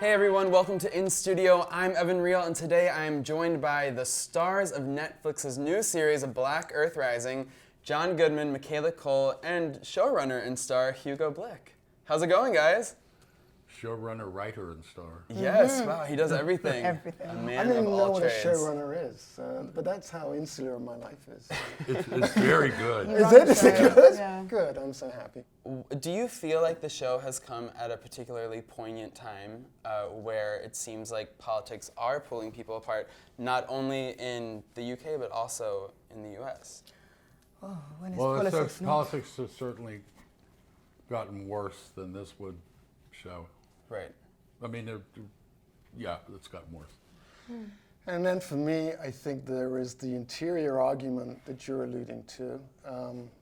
Hey everyone, welcome to In Studio. I'm Evan Reel, and today I am joined by the stars of Netflix's new series, Black Earth Rising, John Goodman, Michaela Coel, and showrunner and star Hugo Blick. How's it going, guys? Showrunner, writer, and star. Yes, wow, he does everything. Everything. A I man I don't of even all know what trades. a showrunner is, but that's how insular my life is. It's very good. Is it? Is it good? Yeah. Good, I'm so happy. Do you feel like the show has come at a particularly poignant time where it seems like politics are pulling people apart, not only in the UK, but also in the US? Oh, when is Well, politics not? politics has certainly gotten worse than this would show. Right. I mean, yeah, it's gotten worse. And then for me, I think there is the interior argument that you're alluding to,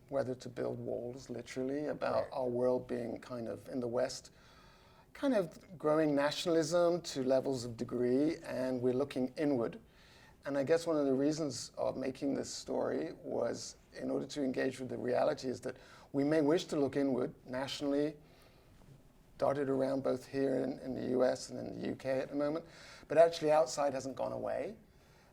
whether to build walls, literally, about our world being kind of, in the West, kind of growing nationalism to levels of degree, and we're looking inward. And I guess one of the reasons of making this story was in order to engage with the reality is that we may wish to look inward nationally, dotted around both here in the US and in the UK at the moment, but actually outside hasn't gone away.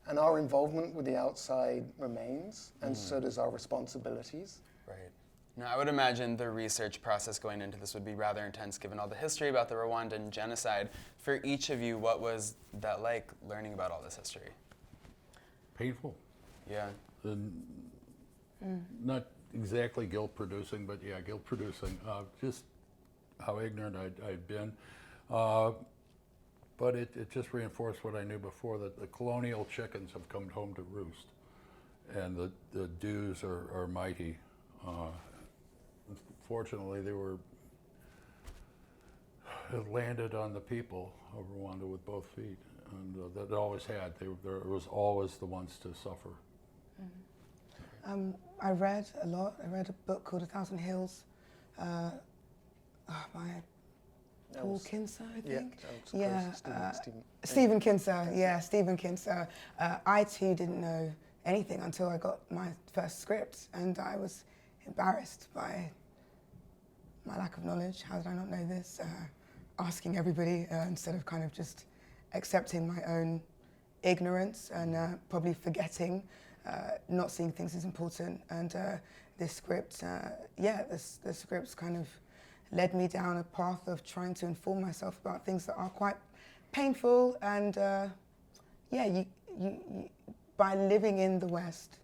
And our involvement with the outside remains, and so does our responsibilities. Right. Now, I would imagine the research process going into this would be rather intense given all the history about the Rwandan genocide. For each of you, what was that like, learning about all this history? Painful. Yeah. Not exactly guilt-producing, but yeah, guilt-producing. Just how ignorant I'd been. But it just reinforced what I knew before, that the colonial chickens have come home to roost, and the dues are mighty. Fortunately, it landed on the people of Rwanda with both feet, and that it always had. There was always the ones to suffer. I read a lot. I read a book called A Thousand Hills by Paul Kinser, I think. Stephen Kinser. Yeah, Stephen Kinser. I too didn't know anything until I got my first script, and I was embarrassed by my lack of knowledge. How did I not know this? Asking everybody instead of kind of just accepting my own ignorance and probably forgetting, not seeing things as important. And this script, the script's kind of led me down a path of trying to inform myself about things that are quite painful. And you by living in the West,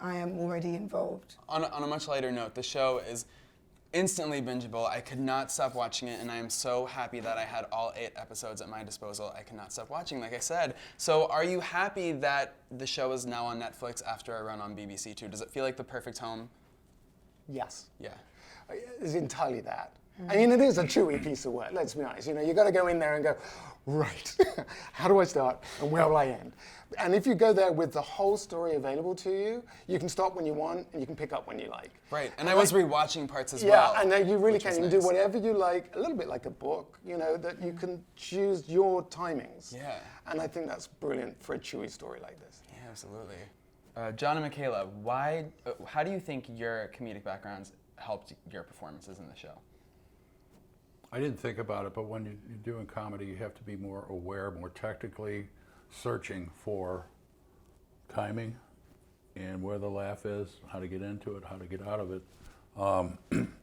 I am already involved. On a much lighter note, the show is instantly bingeable. I could not stop watching it, and I am so happy that I had all 8 episodes at my disposal. I could not stop watching, like I said. So are you happy that the show is now on Netflix after a run on BBC Two? Does it feel like the perfect home? Yes. Yeah. It's entirely that. I mean, it is a chewy piece of work, let's be honest. You know, you've got to go in there and go, right, how do I start and where will I end? And if you go there with the whole story available to you, you can stop when you want and you can pick up when you like. Right, and I was rewatching parts as well. Yeah, and then you really which can. was You can do nice. whatever you like, a little bit like a book, you know, that you can choose your timings. Yeah. And I think that's brilliant for a chewy story like this. Yeah, absolutely. John and Michaela, how do you think your comedic backgrounds helped your performances in the show? I didn't think about it, but when you're doing comedy, you have to be more aware, more technically searching for timing and where the laugh is, how to get into it, how to get out of it.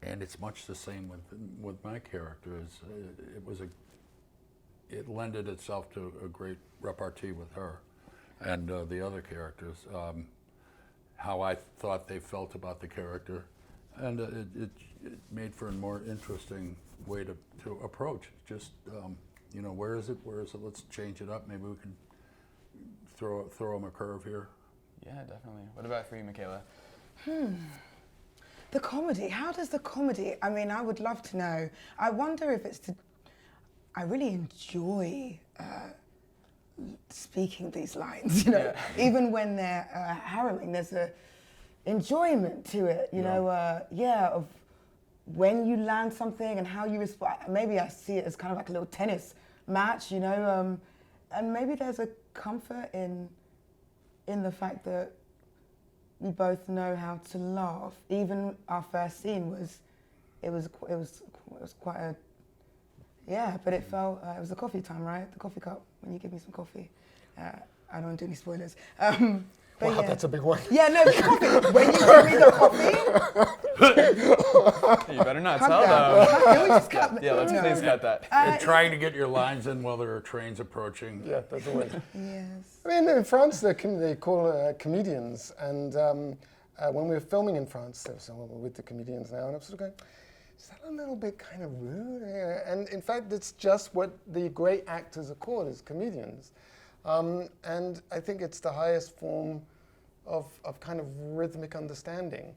And it's much the same with my character. It lended itself to a great repartee with her and the other characters, how I thought they felt about the character. And it made for a more interesting way to approach. Just, where is it? Let's change it up. Maybe we can throw them a curve here. Yeah, definitely. What about for you, Michaela? The comedy, how does the comedy, I mean, I would love to know. I wonder if I really enjoy speaking these lines, even when they're harrowing, there's a enjoyment to it, of when you land something and how you respond. Maybe I see it as kind of like a little tennis match, and maybe there's a comfort in the fact that we both know how to laugh. Even our first scene was quite a, Yeah, but it felt, it was the coffee time, right? The coffee cup, when you give me some coffee. I don't want to do any spoilers. But Wow, yeah. that's a big one. Yeah, no, the coffee. When you give me the coffee. You better not Cut tell that. them. Can we just cut that? Yeah, let's please cut that. And trying to get your lines in while there are trains approaching. Yeah, that's always. Yes. I mean, in France, they call comedians, and when we were filming in France, there was someone with the comedians now, and I was sort of going, is that a little bit kind of rude? And in fact, it's just what the great actors are called, as comedians. And I think it's the highest form of kind of rhythmic understanding.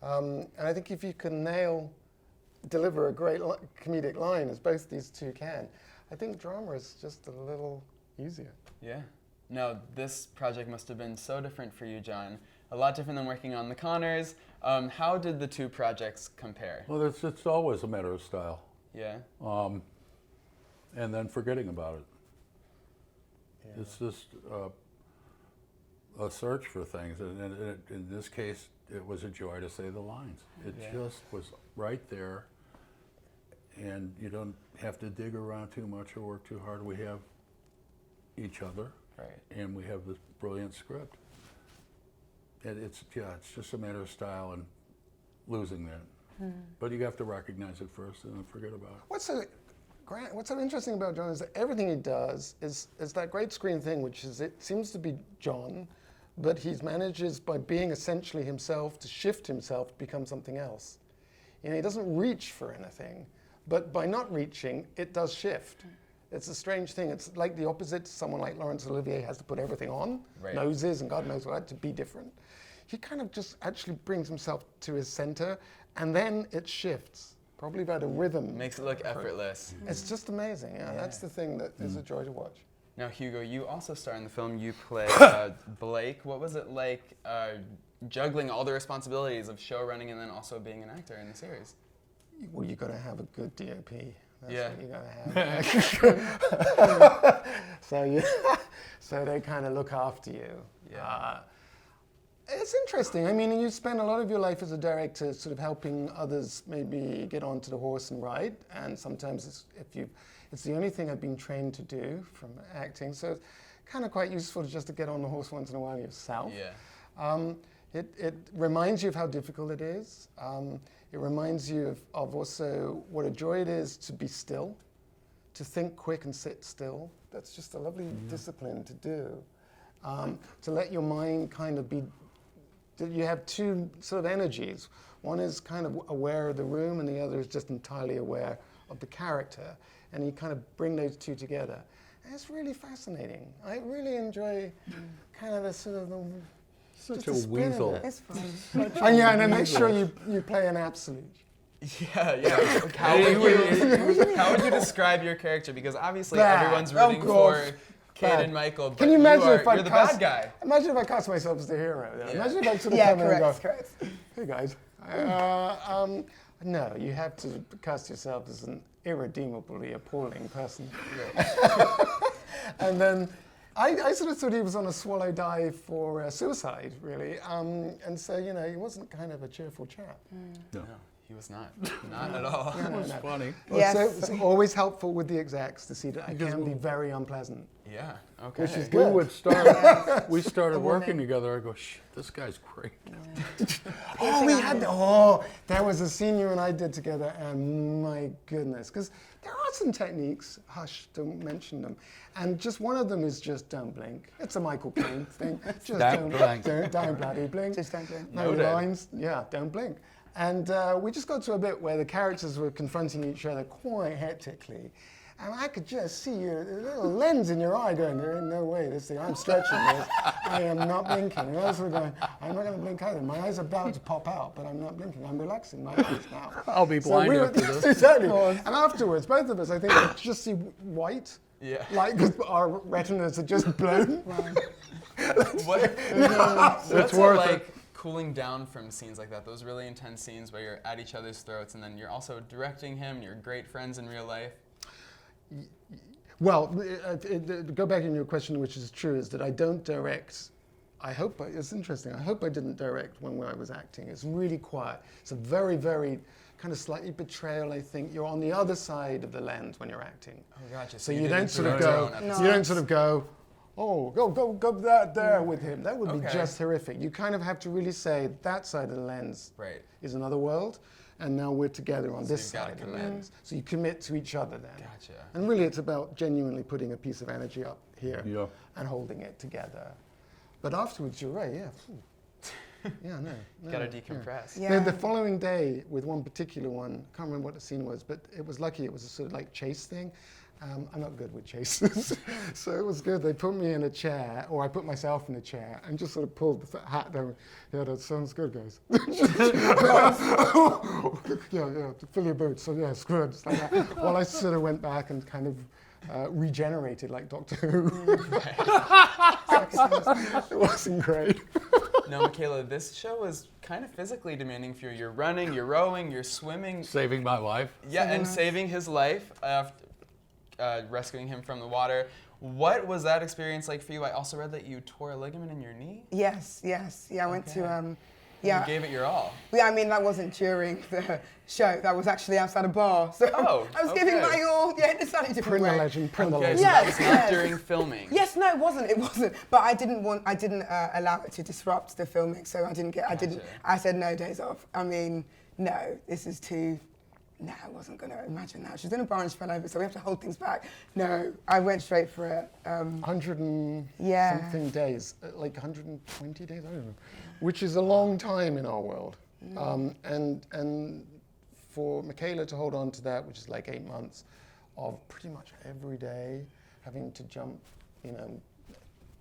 And I think if you can deliver a great comedic line, as both these two can, I think drama is just a little easier. Yeah. No, this project must have been so different for you, John. A lot different than working on The Conners. How did the two projects compare? Well, it's always a matter of style. Yeah. And then forgetting about it. Yeah. It's just a search for things. And in this case, it was a joy to say the lines. It just was right there. And you don't have to dig around too much or work too hard. We have each other. Right. And we have this brilliant script. It's just a matter of style and losing that. But you have to recognize it first and then forget about it. What's so interesting about John is that everything he does is that great screen thing, which is it seems to be John, but he manages by being essentially himself to shift himself to become something else. You know, he doesn't reach for anything, but by not reaching, it does shift. It's a strange thing. It's like the opposite. Someone like Laurence Olivier has to put everything on, noses and God knows what, to be different. He kind of just actually brings himself to his center, and then it shifts. Probably by the rhythm. Makes it look effortless. It's just amazing. Yeah, that's the thing that is a joy to watch. Now, Hugo, you also star in the film. You play Blake. What was it like juggling all the responsibilities of show running and then also being an actor in the series? Well, you got to have a good DOP. That's Yeah. what you gotta have. So they kind of look after you. Yeah. It's interesting. I mean, you spend a lot of your life as a director sort of helping others maybe get onto the horse and ride, and sometimes it's the only thing I've been trained to do from acting. So it's kind of quite useful just to get on the horse once in a while yourself. Yeah. It reminds you of how difficult it is. It reminds you of also what a joy it is to be still, to think quick and sit still. That's just a lovely discipline to do. To let your mind kind of be, you have two sort of energies. One is kind of aware of the room and the other is just entirely aware of the character. And you kind of bring those two together. And it's really fascinating. I really enjoy kind of the sort of Such a weasel. It's fun. and yeah, and then make sure you play an absolute. Yeah. How would you describe your character? Because obviously everyone's rooting for Kate and Michael, but Can you imagine you're the bad guy. Imagine if I cast myself as the hero. Yeah. Imagine if I sort of come in and go, correct. hey guys. No, you have to cast yourself as an irredeemably appalling person. And then I sort of thought he was on a swallow dive for suicide, really. And so, you know, he wasn't kind of a cheerful chap. No. He was not. Not at all. It was funny. Yes. So it's always helpful with the execs to see that I can be very unpleasant. Yeah. Okay. Which is We good. would start. We started working together. I go, shit, this guy's great. There was a scene you and I did together, and my goodness, because there are some techniques. Hush, don't mention them. And just one of them is just don't blink. It's a Michael Caine thing. Just Don't blink. Don't bloody blink. Just don't blink. No Noted. lines. Yeah, don't blink. And we just got to a bit where the characters were confronting each other quite hectically. And I could just see your little lens in your eye going, there ain't no way, this thing, I'm stretching this. I am not blinking. And I was sort of going, I'm not going to blink either. My eyes are about to pop out, but I'm not blinking. I'm relaxing my eyes now. I'll be blind after this. Exactly. And afterwards, both of us, I think, could just see white. Yeah. Like, because our retinas are just blown. What's worth it it. like cooling down from scenes like that? Those really intense scenes where you're at each other's throats and then you're also directing him and you're great friends in real life. Well, go back in your question, which is true, is that I don't direct. It's interesting. I hope I didn't direct when I was acting. It's really quiet. It's a very, very kind of slightly betrayal, I think. You're on the other side of the lens when you're acting. Oh, gotcha. So you don't sort of go, oh, go there with him. That would be just horrific. You kind of have to really say that side of the lens is another world, and now we're together on this side of the lens. So you commit to each other then. Gotcha. And really it's about genuinely putting a piece of energy up here and holding it together. But afterwards, you're right, no. Gotta decompress. Yeah. The following day, with one particular one, I can't remember what the scene was, but it was lucky, it was a sort of like chase thing. I'm not good with chases, so it was good. They put me in a chair, or I put myself in a chair, and just sort of pulled the hat down. Yeah, that sounds good, guys. To fill your boots. So yeah, screw it, just like that. While I sort of went back and kind of regenerated like Doctor Who. It wasn't great. Now, Michaela, this show is kind of physically demanding for you. You're running, you're rowing, you're swimming. Saving my life. Yeah, and saving his life. Rescuing him from the water. What was that experience like for you? I also read that you tore a ligament in your knee. Yes. Yeah, I went to. You gave it your all. Yeah, I mean that wasn't during the show. That was actually outside a bar. So I was giving my all. Yeah, in a slightly different way. So that was not during filming. Yes, no, it wasn't. But I didn't allow it to disrupt the filming. So I said no days off. I mean, no, this is too. No, I wasn't going to imagine that. She was in a bar and she fell over, so we have to hold things back. No, I went straight for it. 100 and something days, like 120 days, I don't know, which is a long time in our world. And for Michaela to hold on to that, which is like 8 months of pretty much every day having to jump,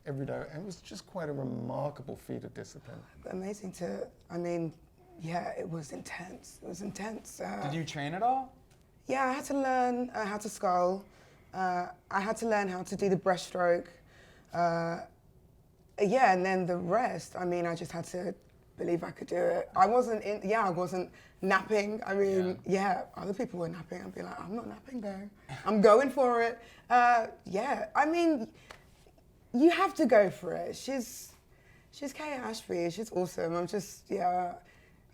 every day, and it was just quite a remarkable feat of discipline. Amazing yeah, it was intense. Did you train at all? Yeah, I had to learn how to scull. I had to learn how to do the breaststroke. And then the rest, I just had to believe I could do it. I wasn't napping. Other people were napping. I'd be like, I'm not napping though. I'm going for it. You have to go for it. She's Kay Ashby. She's awesome. I'm just,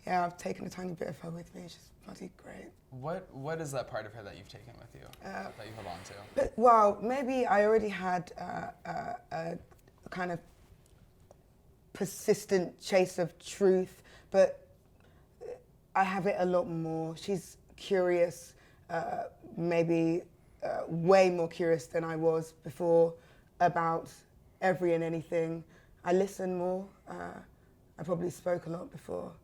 I've taken a tiny bit of her with me. She's bloody great. What is that part of her that you've taken with you, that you hold on to? But, maybe I already had a kind of persistent chase of truth, but I have it a lot more. She's curious, maybe way more curious than I was before about every and anything. I listen more. I probably spoke a lot before.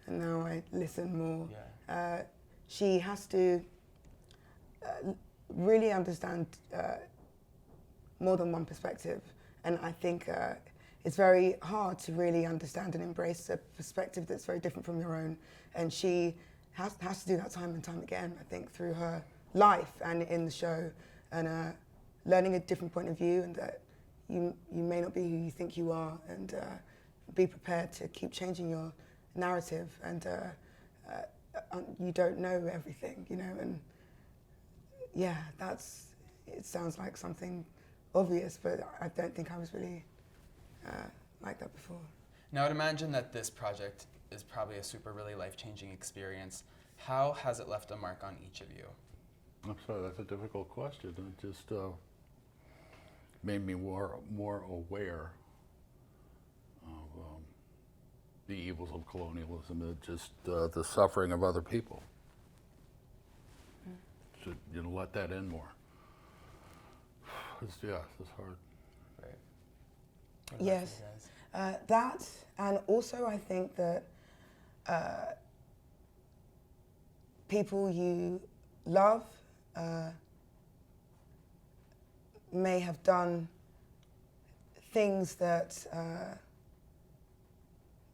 And now I listen more. Yeah. She has to really understand more than one perspective. And I think it's very hard to really understand and embrace a perspective that's very different from your own. And she has to do that time and time again, I think, through her life and in the show. And learning a different point of view, and that you may not be who you think you are, and be prepared to keep changing your narrative, and you don't know everything, and it sounds like something obvious, but I don't think I was really like that before. Now, I'd imagine that this project is probably a really life-changing experience. How has it left a mark on each of you? I'm sorry, that's a difficult question. It just made me more aware of the evils of colonialism, and just the suffering of other people. Should let that in more. It's hard. Right. Yes, that, and also I think that people you love may have done things that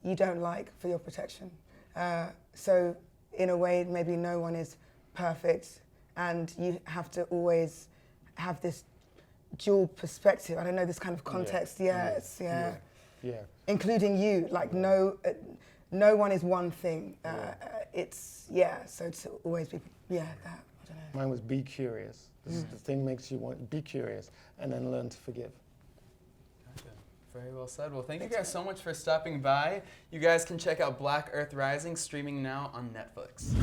you don't like for your protection. So in a way, maybe no one is perfect, and you have to always have this dual perspective. I don't know, this kind of context. Yeah. Including you, like no one is one thing. So to always be, that, I don't know. Mine was be curious. This is the thing makes you want, be curious, and then learn to forgive. Gotcha. Very well said. Well, thank you guys so much for stopping by. You guys can check out Black Earth Rising, streaming now on Netflix.